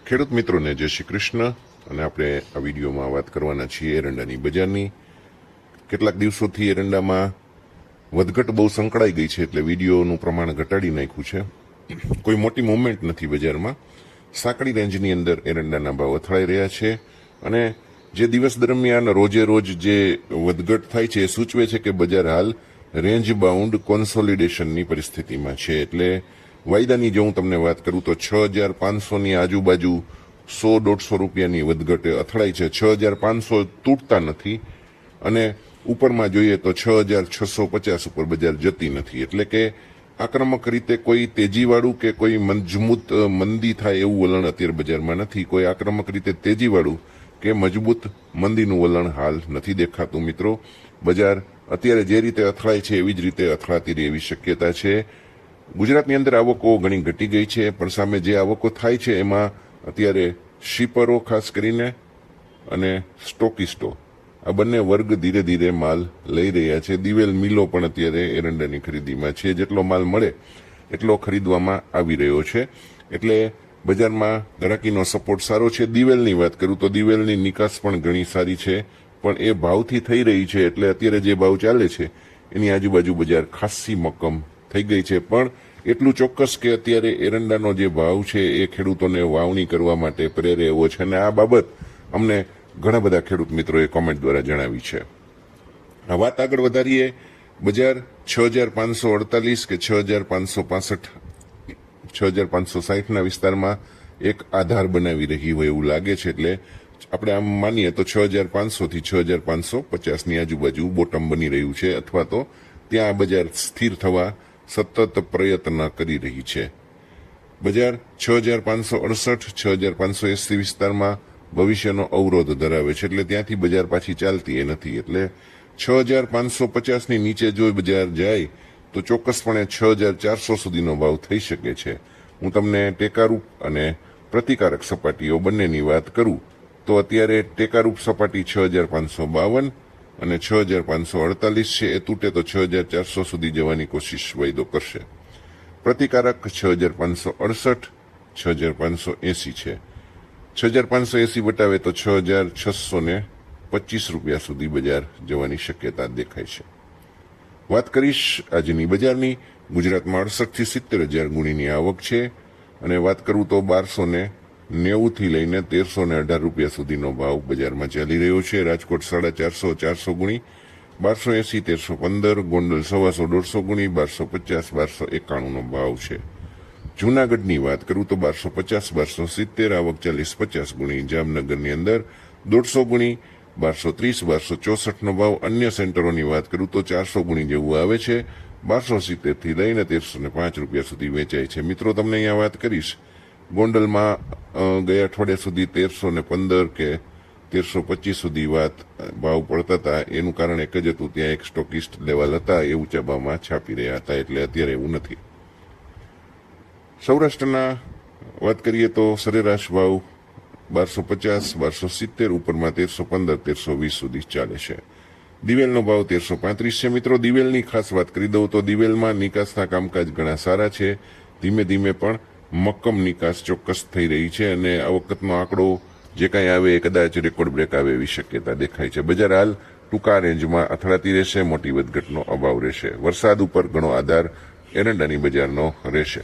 ખેડૂત મિત્રોને જય શ્રી કૃષ્ણ અને આપણે આ વિડીયોમાં વાત કરવાના છીએ એરંડાની બજારની। કેટલાક દિવસોથી એરંડામાં વધઘટ બહુ સંકળાઈ ગઈ છે, એટલે વિડીયોનું પ્રમાણ ઘટાડી નાખ્યું છે। કોઈ મોટી મૂવમેન્ટ નથી બજારમાં। સાંકડી રેન્જની અંદર એરંડાના ભાવ અથડાઈ રહ્યા છે અને જે દિવસ દરમિયાન રોજે રોજ જે વધઘટ થાય છે એ સૂચવે છે કે બજાર હાલ રેન્જ બાઉન્ડ કોન્સોલિડેશનની પરિસ્થિતિમાં છે। એટલે વાયદાની જો હું તમને વાત કરું તો 6500ની આજુબાજુ 100-150 રૂપિયાની વધઘટ અથડાઈ છે। 6500 તૂટતા નથી અને ઉપરમાં જોઈએ તો 6650 ઉપર બજાર જતી નથી। એટલે કે આક્રમક રીતે કોઈ તેજીવાળું કે કોઈ મજબૂત મંદી થાય એવું વલણ અત્યારે બજારમાં નથી। કોઈ આક્રમક રીતે તેજીવાળું કે મજબૂત મંદીનું વલણ હાલ નથી દેખાતું। મિત્રો, બજાર અત્યારે જે રીતે અથડાય છે એવી જ રીતે અથડાતી રહે એવી શક્યતા છે। ગુજરાતની અંદર આવકો ઘણી ઘટી ગઈ છે, પણ સામે જે આવકો થાય છે એમાં અત્યારે શિપરો ખાસ કરીને અને સ્ટોકિસ્ટો આ બંને વર્ગ ધીરે ધીરે માલ લઈ રહ્યા છે। દિવેલ મિલો પણ અત્યારે એરંડાની ખરીદીમાં છે। જેટલો માલ મળે એટલો ખરીદવામાં આવી રહ્યો છે, એટલે બજારમાં ઘરાકીનો સપોર્ટ સારો છે। દિવેલની વાત કરું તો દિવેલની નિકાસ પણ ઘણી સારી છે, પણ એ ભાવથી થઈ રહી છે, એટલે અત્યારે જે ભાવ ચાલે છે એની આજુબાજુ બજાર ખાસી મક્કમ થઈ ગઈ છે। પણ એટલું ચોક્કસ કે અત્યારે એરંડાનો જે ભાવ છે એ ખેડૂતોને વાવણી કરવા માટે પ્રેરે એવો છે અને આ બાબત અમને ઘણા બધા ખેડૂત મિત્રોએ કોમેન્ટ દ્વારા જણાવી છે। આ વાત આગળ વધારીએ। બજાર 6548 કે 6565 6560ના વિસ્તારમાં એક આધાર બનાવી રહી હોય એવું લાગે છે। એટલે આપણે આમ માનીએ તો 6500 થી 6550ની આજુબાજુ બોટમ બની રહ્યું છે, અથવા તો ત્યાં બજાર સ્થિર થવા સતત પ્રયત્ન કરી રહી છે। બજાર 6568 6580 વિસ્તારમાં ભવિષ્યનો અવરોધ ધરાવે છે, એટલે ત્યાંથી બજાર પાછી ચાલતી એ નથી। એટલે 6550ની નીચે જો બજાર જાય તો ચોક્કસપણે 6400 સુધીનો ભાવ થઈ શકે છે। હું તમને ટેકારૂપ અને પ્રતિકારક સપાટીઓ બંનેની વાત કરું તો અત્યારે ટેકારૂપ સપાટી 6552 અને 6548 છે, એ તૂટે તો 6400 સુધી જવાની કોશિશ વાયદો કરશે। પ્રતિકારક 6568 6580 છે। 6580 વટાવે તો 6625 રૂપિયા સુધી બજાર જવાની શક્યતા દેખાય છે। વાત કરીશ આજની બજારની। ગુજરાતમાં 68 થી 70 હજાર ગુણીની આવક છે અને વાત કરું તો 1290 થી લઈને 1318 રૂપિયા સુધીનો ભાવ બજારમાં ચાલી રહ્યો છે। રાજકોટ 450 400 ગુણી 1280 1315, ગોંડલ 125 150 ગુણી 1250 1291નો ભાવ છે। જૂનાગઢની વાત કરું તો 1250 1270 આવક 40-50 ગુણી। જામનગરની અંદર 150 ગુણી 1230 1264નો ભાવ। અન્ય સેન્ટરોની વાત કરું તો 400 ગુણી જેવું આવે છે। 1270 થી લઈને 1305 રૂપિયા સુધી વેચાય છે। મિત્રો, તમને અહીંયા વાત કરીશ, ગોંડલમાં ગયા અઠવાડિયા સુધી 1315 કે 1325 સુધી ભાવ પડતા હતા। એનું કારણ એક જ હતું, ત્યાં એક સ્ટોકિસ્ટ લેવલ હતા, એ ઊંચા ભાવમાં છાપી રહ્યા હતા, એટલે અત્યારે એવું નથી। સૌરાષ્ટ્રના વાત કરીએ તો સરેરાશ ભાવ 1250 1270, ઉપરમાં 1315 1320 સુધી ચાલે છે। દિવેલનો ભાવ 1335 છે। મિત્રો, દિવેલની ખાસ વાત કરી દઉં તો દિવેલમાં નિકાસના કામકાજ ઘણા સારા છે। ધીમે ધીમે પણ મક્કમ નિકાસ ચોક્કસ થઈ રહી છે અને આ વખતનો આંકડો જે કાંઈ આવે એ કદાચ રેકોર્ડ બ્રેક આવે એવી શક્યતા દેખાય છે। બજાર હાલ ટૂંકા રેન્જમાં અથડાતી રહેશે, મોટી વધઘટનો અભાવ રહેશે। વરસાદ ઉપર ઘણો આધાર એરંડાની બજારનો રહેશે।